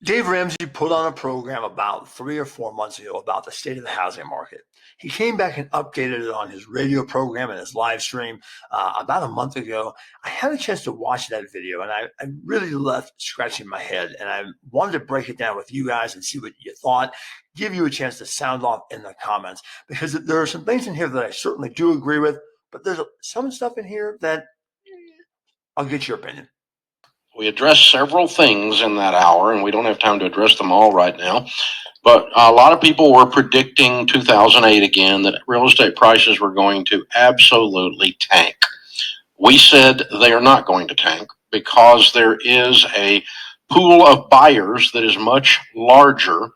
Dave Ramsey put on a program about 3 or 4 months ago about the state of the housing market. He came back and updated it on his radio program and his live stream about a month ago. I had a chance to watch that video and I really left scratching my head. And I wanted to break it down with you guys and see what you thought, give you a chance to sound off in the comments, because there are some things in here that I certainly do agree with, but there's some stuff in here that I'll get your opinion. We addressed several things in that hour, and we don't have time to address them all right now. But a lot of people were predicting 2008 again, that real estate prices were going to absolutely tank. We said they are not going to tank because there is a pool of buyers that is much larger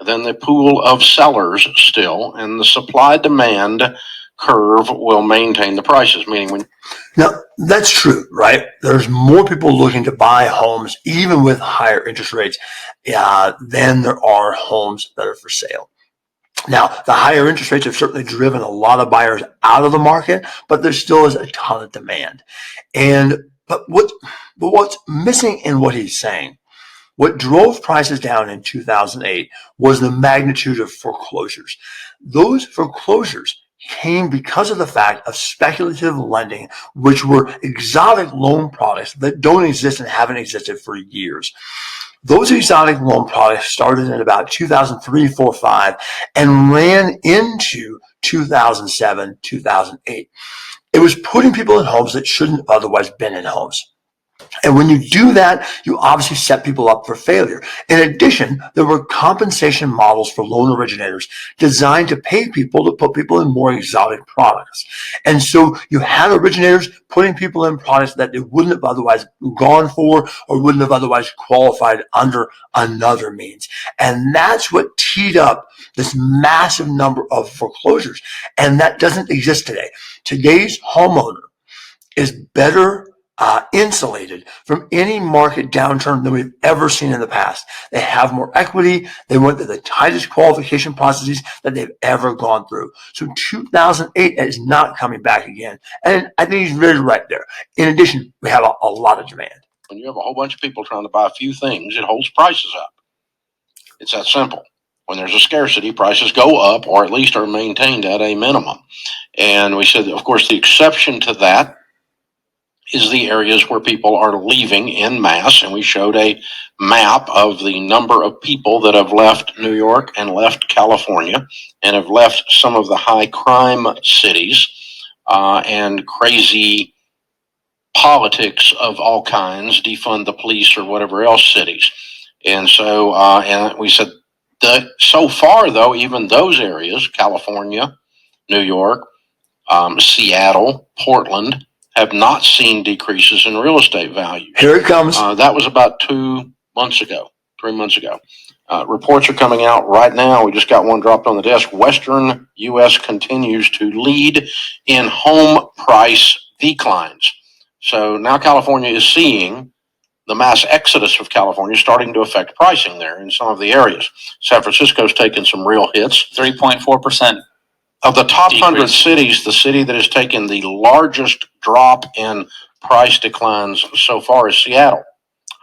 than the pool of sellers still, and the supply-demand curve will maintain the prices, meaning when... Now, that's true, right? There's more people looking to buy homes, even with higher interest rates, than there are homes that are for sale. Now, the higher interest rates have certainly driven a lot of buyers out of the market, but there still is a ton of demand. But what's missing in what he's saying, what drove prices down in 2008 was the magnitude of foreclosures. Those foreclosures came because of the fact of speculative lending, which were exotic loan products that don't exist and haven't existed for years. Those exotic loan products started in about 2003, 4, 5 and ran into 2007, 2008. It was putting people in homes that shouldn't otherwise been in homes. And when you do that, you obviously set people up for failure. In addition, there were compensation models for loan originators designed to pay people to put people in more exotic products. And so you had originators putting people in products that they wouldn't have otherwise gone for or wouldn't have otherwise qualified under another means. And that's what teed up this massive number of foreclosures. And that doesn't exist today. Today's homeowner is better insulated from any market downturn than we've ever seen in the past. They have more equity. They went through the tightest qualification processes that they've ever gone through. So 2008 is not coming back again. And I think he's really right there. In addition, we have a lot of demand. When you have a whole bunch of people trying to buy a few things, it holds prices up. It's that simple. When there's a scarcity, prices go up or at least are maintained at a minimum. And we said, of course, the exception to that is the areas where people are leaving en masse. And we showed a map of the number of people that have left New York and left California and have left some of the high crime cities and crazy politics of all kinds, defund the police or whatever else cities. And so, and we said that so far, though, even those areas, California, New York, Seattle, Portland, have not seen decreases in real estate value. Here it comes. That was about 2 months ago, 3 months ago. Reports are coming out right now. We just got one dropped on the desk. Western U.S. continues to lead in home price declines. So now California is seeing the mass exodus of California starting to affect pricing there in some of the areas. San Francisco's taken some real hits. 3.4%. Of the top 100 cities, the city that has taken the largest drop in price declines so far is Seattle.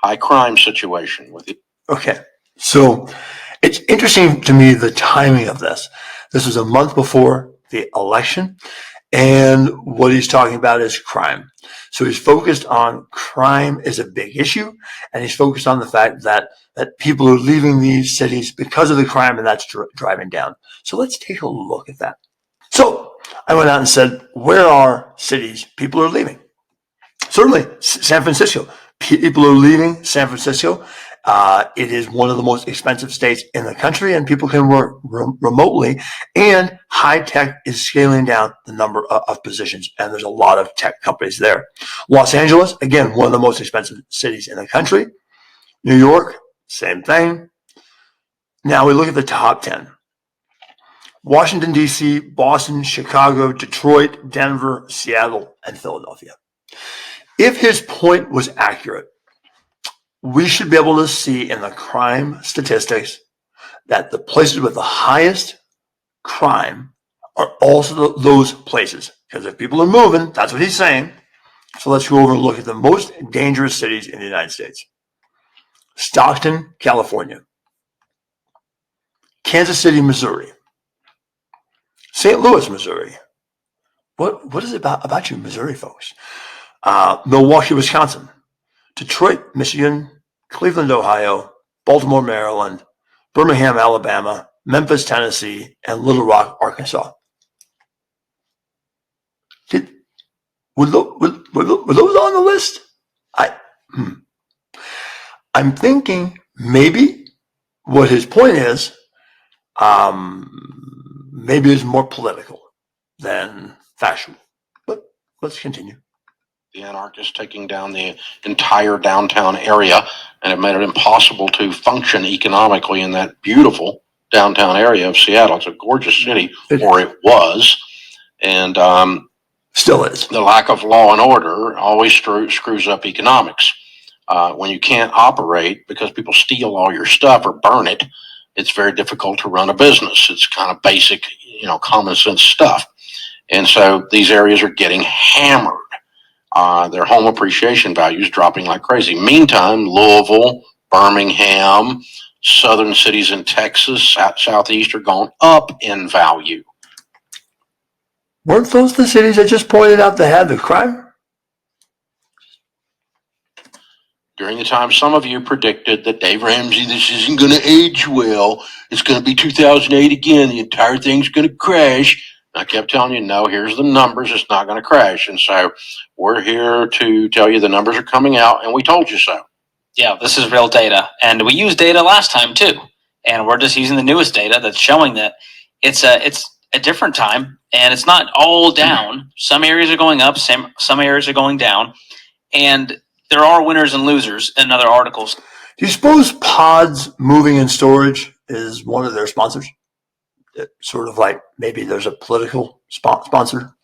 High crime situation with it. Okay, so it's interesting to me the timing of this. This was a month before the election, and what he's talking about is crime. So he's focused on crime is a big issue, and he's focused on the fact that people are leaving these cities because of the crime, and that's driving down. So let's take a look at that. So I went out and said, where are cities people are leaving? Certainly San Francisco. People are leaving San Francisco. It is one of the most expensive states in the country, and people can work remotely, and high tech is scaling down the number of positions, and there's a lot of tech companies there. Los Angeles, again, one of the most expensive cities in the country. New York, same thing. Now we look at the top 10. Washington, D.C., Boston, Chicago, Detroit, Denver, Seattle, and Philadelphia. If his point was accurate, we should be able to see in the crime statistics that the places with the highest crime are also those places. Because if people are moving, that's what he's saying. So let's go over and look at the most dangerous cities in the United States. Stockton, California. Kansas City, Missouri. St. Louis, Missouri. What is it about you, Missouri folks? Milwaukee, Wisconsin. Detroit, Michigan. Cleveland, Ohio. Baltimore, Maryland. Birmingham, Alabama. Memphis, Tennessee. And Little Rock, Arkansas. Were those on the list? I'm thinking maybe what his point is, maybe it's more political than factual. But let's continue. The anarchists taking down the entire downtown area, and it made it impossible to function economically in that beautiful downtown area of Seattle. It's a gorgeous city, or it was. And still is. The lack of law and order always screws up economics. When you can't operate because people steal all your stuff or burn it, it's very difficult to run a business. It's kind of basic, common sense stuff. And so these areas are getting hammered. Their home appreciation values dropping like crazy. Meantime, Louisville, Birmingham, southern cities in Texas, southeast are going up in value. Weren't those the cities I just pointed out that had the crime? During the time some of you predicted that Dave Ramsey, this isn't going to age well, it's going to be 2008 again, the entire thing's going to crash. I kept telling you, no, here's the numbers, it's not going to crash. And so we're here to tell you the numbers are coming out, and we told you so. Yeah, this is real data. And we used data last time too. And we're just using the newest data that's showing that it's a different time, and it's not all down. Some areas are going up, some areas are going down. And there are winners and losers in other articles. Do you suppose Pods Moving and Storage is one of their sponsors? Sort of like maybe there's a political sponsor?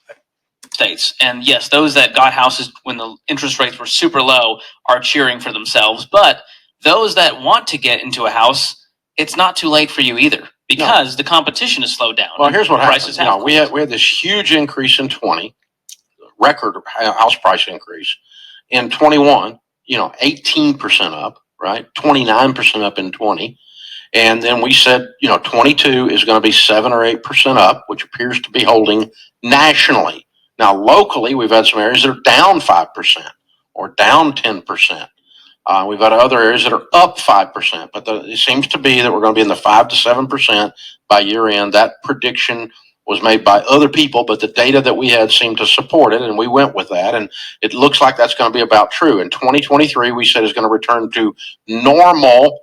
States. And yes, those that got houses when the interest rates were super low are cheering for themselves. But those that want to get into a house, it's not too late for you either, because the competition has slowed down. Well, here's what happened. We had this huge increase in 20, record house price increase. In 21, 18% up, right? 29% up in 20. And then we said, 22 is going to be 7 or 8% up, which appears to be holding nationally. Now, locally, we've had some areas that are down 5% or down 10%. We've got other areas that are up 5%, but it seems to be that we're going to be in the 5 to 7% by year end. That prediction was made by other people, but the data that we had seemed to support it, and we went with that, and it looks like that's going to be about true. In 2023, we said is going to return to normal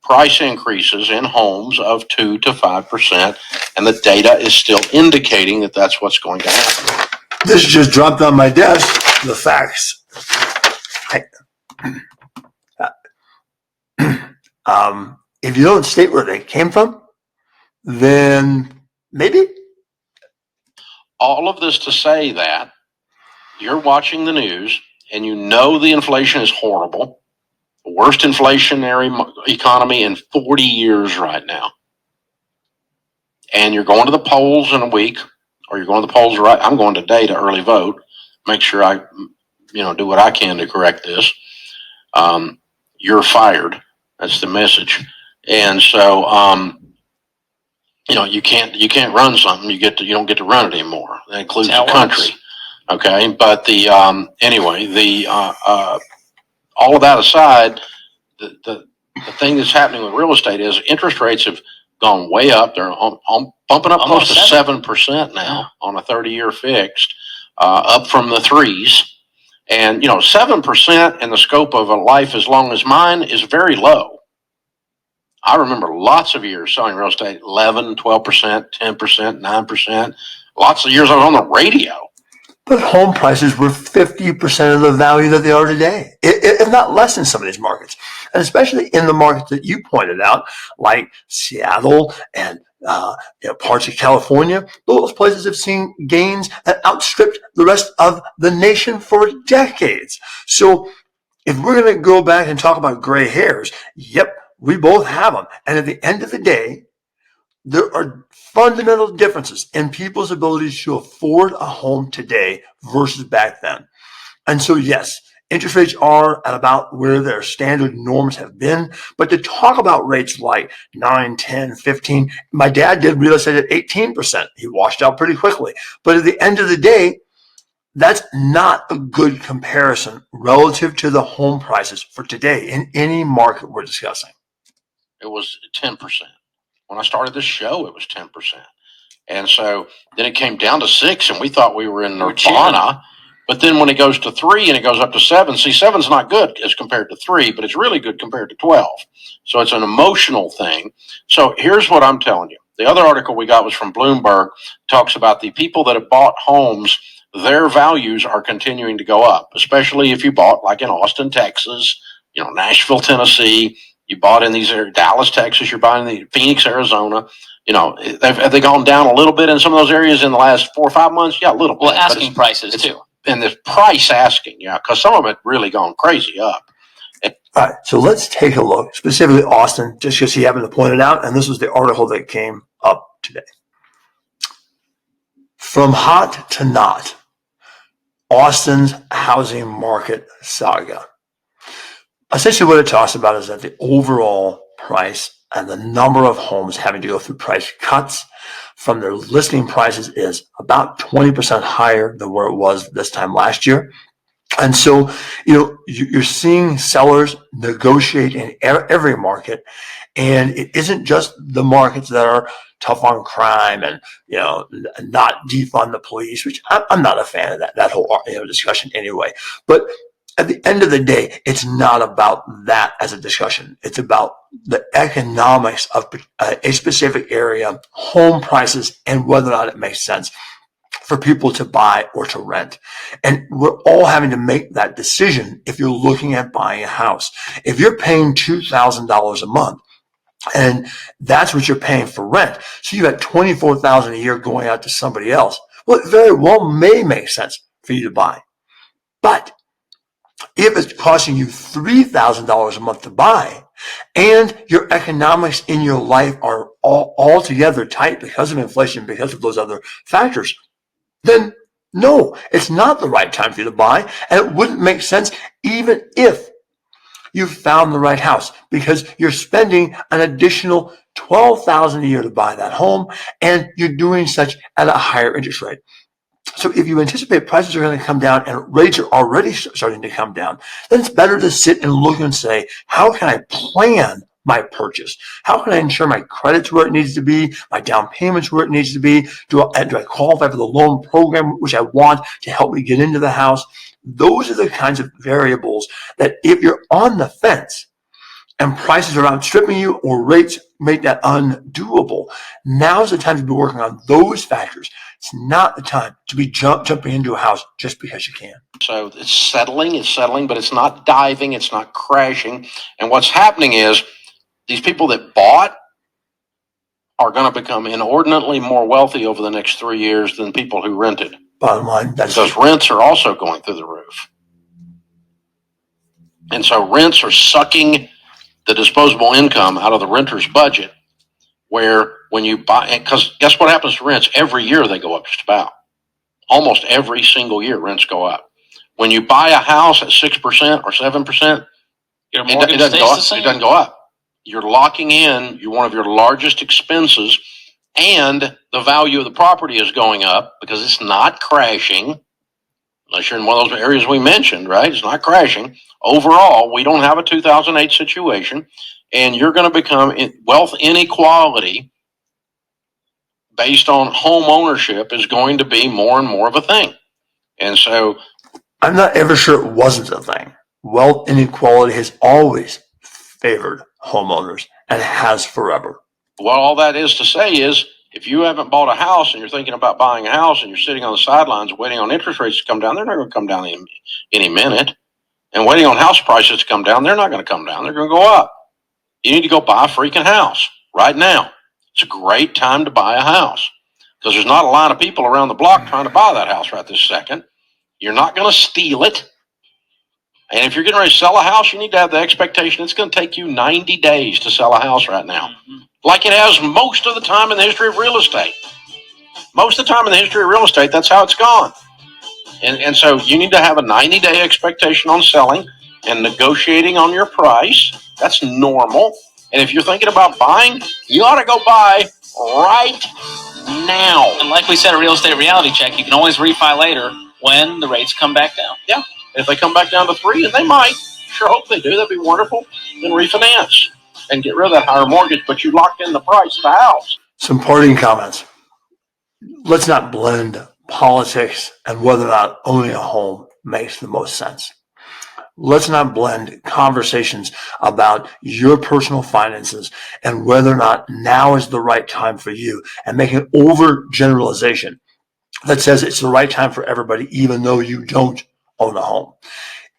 price increases in homes of 2 to 5%, and the data is still indicating that that's what's going to happen. This just dropped on my desk, the facts. If you don't state where they came from, then maybe. All of this to say that you're watching the news and you know the inflation is horrible, the worst inflationary economy in 40 years right now. And you're going to the polls in a week, or you're going to the polls right. I'm going today to early vote, make sure I, do what I can to correct this. You're fired. That's the message. And so, you can't run something. You don't get to run it anymore. That includes the country. Okay. But all of that aside, the thing that's happening with real estate is interest rates have gone way up. They're bumping up close to 7% now on a 30-year fixed, up from the 3s. And 7% in the scope of a life as long as mine is very low. I remember lots of years selling real estate, 11, 12%, 10%, 9%. Lots of years I was on the radio. But home prices were 50% of the value that they are today, if not less in some of these markets. And especially in the markets that you pointed out, like Seattle and parts of California, those places have seen gains that outstripped the rest of the nation for decades. So if we're going to go back and talk about gray hairs, yep, we both have them. And at the end of the day, there are fundamental differences in people's abilities to afford a home today versus back then. And so, yes, interest rates are at about where their standard norms have been. But to talk about rates like 9, 10, 15, my dad did real estate at 18%. He washed out pretty quickly. But at the end of the day, that's not a good comparison relative to the home prices for today in any market we're discussing. It was 10%. When I started this show, it was 10%. And so then it came down to 6, and we thought we were in nirvana. But then when it goes to 3 and it goes up to 7, see, 7's not good as compared to 3, but it's really good compared to 12. So it's an emotional thing. So here's what I'm telling you. The other article we got was from Bloomberg, talks about the people that have bought homes, their values are continuing to go up, especially if you bought like in Austin, Texas, Nashville, Tennessee, you bought in these areas, Dallas, Texas, you're buying in Phoenix, Arizona. Have they gone down a little bit in some of those areas in the last 4 or 5 months? Yeah, a little bit. Well, asking prices too. And the price asking, because some of it really gone crazy up. All right, so let's take a look, specifically Austin, just because he happened to point it out, and this was the article that came up today. From hot to not, Austin's housing market saga. Essentially what it talks about is that the overall price and the number of homes having to go through price cuts from their listing prices is about 20% higher than where it was this time last year. And so, you're seeing sellers negotiate in every market, and it isn't just the markets that are tough on crime and, not defund the police, which I'm not a fan of that whole discussion anyway. But at the end of the day, it's not about that as a discussion. It's about the economics of a specific area, home prices, and whether or not it makes sense for people to buy or to rent. And we're all having to make that decision if you're looking at buying a house. If you're paying $2,000 a month, and that's what you're paying for rent, so you got $24,000 a year going out to somebody else, well, it very well may make sense for you to buy. But if it's costing you $3,000 a month to buy, and your economics in your life are altogether tight because of inflation, because of those other factors, then no, it's not the right time for you to buy, and it wouldn't make sense even if you found the right house, because you're spending an additional $12,000 a year to buy that home, and you're doing such at a higher interest rate. So if you anticipate prices are going to come down and rates are already starting to come down, then it's better to sit and look and say, how can I plan my purchase? How can I ensure my credit's where it needs to be, my down payment's where it needs to be? Do I qualify for the loan program which I want to help me get into the house? Those are the kinds of variables that if you're on the fence and prices are outstripping you or rates make that undoable, now's the time to be working on those factors. It's not the time to be jumping into a house just because you can. So it's settling, but it's not diving, it's not crashing. And what's happening is these people that bought are going to become inordinately more wealthy over the next 3 years than people who rented. Bottom line, that's because rents are also going through the roof. And so rents are sucking the disposable income out of the renter's budget, where when you buy, because guess what happens to rents? Every year they go up just about. Almost every single year rents go up. When you buy a house at 6% or 7%, it doesn't go up. You're locking in one of your largest expenses, and the value of the property is going up because it's not crashing. Unless you're in one of those areas we mentioned, right? It's not crashing. Overall, we don't have a 2008 situation, and you're going to become wealth inequality based on home ownership is going to be more and more of a thing. And so I'm not ever sure it wasn't a thing. Wealth inequality has always favored homeowners and has forever. Well, all that is to say is, if you haven't bought a house and you're thinking about buying a house and you're sitting on the sidelines waiting on interest rates to come down, they're not going to come down any minute. And waiting on house prices to come down, they're not going to come down. They're going to go up. You need to go buy a freaking house right now. It's a great time to buy a house because there's not a line of people around the block trying to buy that house right this second. You're not going to steal it. And if you're getting ready to sell a house, you need to have the expectation it's going to take you 90 days to sell a house right now. Like it has most of the time in the history of real estate. Most of the time in the history of real estate, that's how it's gone. And so you need to have a 90-day expectation on selling and negotiating on your price. That's normal. And if you're thinking about buying, you ought to go buy right now. And like we said, a real estate reality check, you can always refi later when the rates come back down. Yeah. If they come back down to 3, and they might, sure hope they do, that'd be wonderful, then refinance and get rid of that higher mortgage, but you locked in the price of the house. Some parting comments. Let's not blend politics and whether or not owning a home makes the most sense. Let's not blend conversations about your personal finances and whether or not now is the right time for you and make an overgeneralization that says it's the right time for everybody, even though you don't own a home.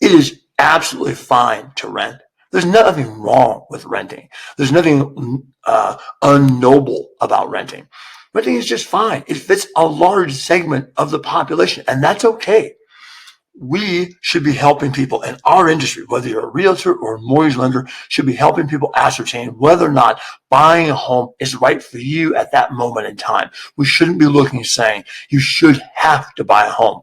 It is absolutely fine to rent. There's nothing wrong with renting. There's nothing unnoble about renting. Renting is just fine. It fits a large segment of the population, and that's okay. We should be helping people in our industry, whether you're a realtor or a mortgage lender, should be helping people ascertain whether or not buying a home is right for you at that moment in time. We shouldn't be looking and saying you should have to buy a home.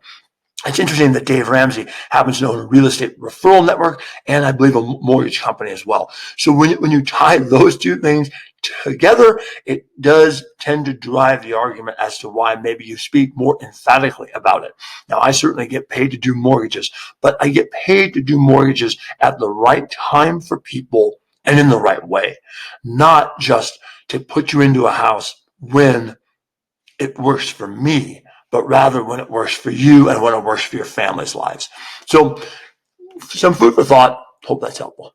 It's interesting that Dave Ramsey happens to own a real estate referral network and I believe a mortgage company as well. So when you tie those two things together, it does tend to drive the argument as to why maybe you speak more emphatically about it. Now, I certainly get paid to do mortgages, but I get paid to do mortgages at the right time for people and in the right way, not just to put you into a house when it works for me, but rather when it works for you and when it works for your family's lives. So some food for thought. Hope that's helpful.